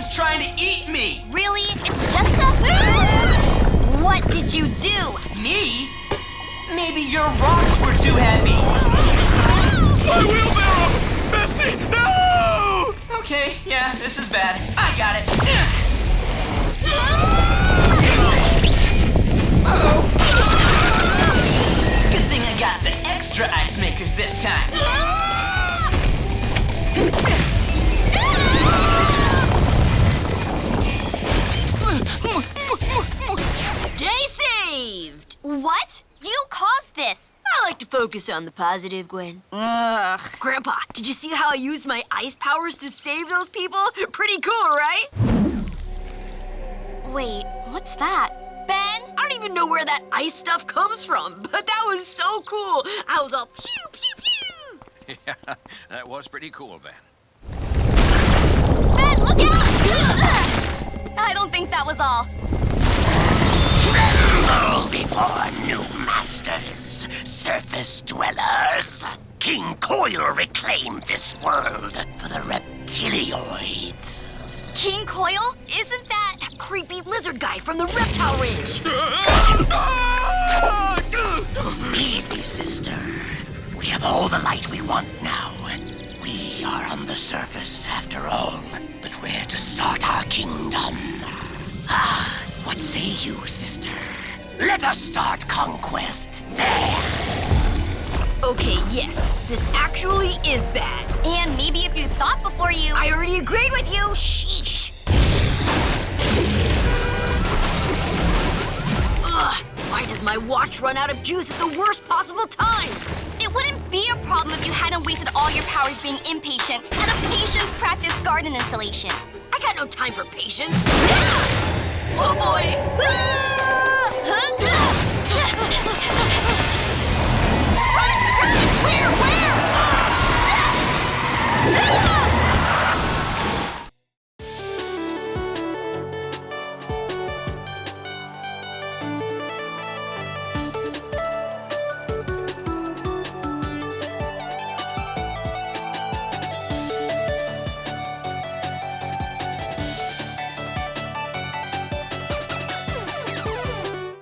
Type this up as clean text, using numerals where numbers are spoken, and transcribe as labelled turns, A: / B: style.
A: dragon's trying to eat me!
B: Really? It's just a... What did you do?
A: Me? Maybe your rocks were too heavy.
C: My wheelbarrow! Bessie, no!
A: Okay, yeah, this is bad. I got it. Uh-oh. Good thing I got the extra ice makers this time.
D: Day saved!
B: What? You caused this.
D: I like to focus on the positive, Gwen.
B: Ugh.
D: Grandpa, did you see how I used my ice powers to save those people? Pretty cool, right?
B: Wait, what's that? Ben?
D: I don't even know where that ice stuff comes from, but that was so cool. I was all pew, pew, pew.
C: Yeah, that was pretty cool, Ben.
B: Ben, look out! I don't think that was all.
E: Tremble before new masters, surface dwellers. King Koil reclaimed this world for the reptilioids.
B: King Koil? Isn't that...
D: Creepy lizard guy from the reptile ridge.
E: Easy, sister. We have all the light we want now. We are on the surface, after all. But where to start our kingdom? Ah, what say you, sister? Let us start conquest there.
D: Okay, yes, this actually is bad.
B: And maybe if you thought before you...
D: I already agreed with you. Sheesh. Ugh, why does my watch run out of juice at the worst possible times?
B: It wouldn't be a problem if you hadn't wasted all your powers being impatient at a patience practice garden installation.
D: I got no time for patience.
B: Oh boy!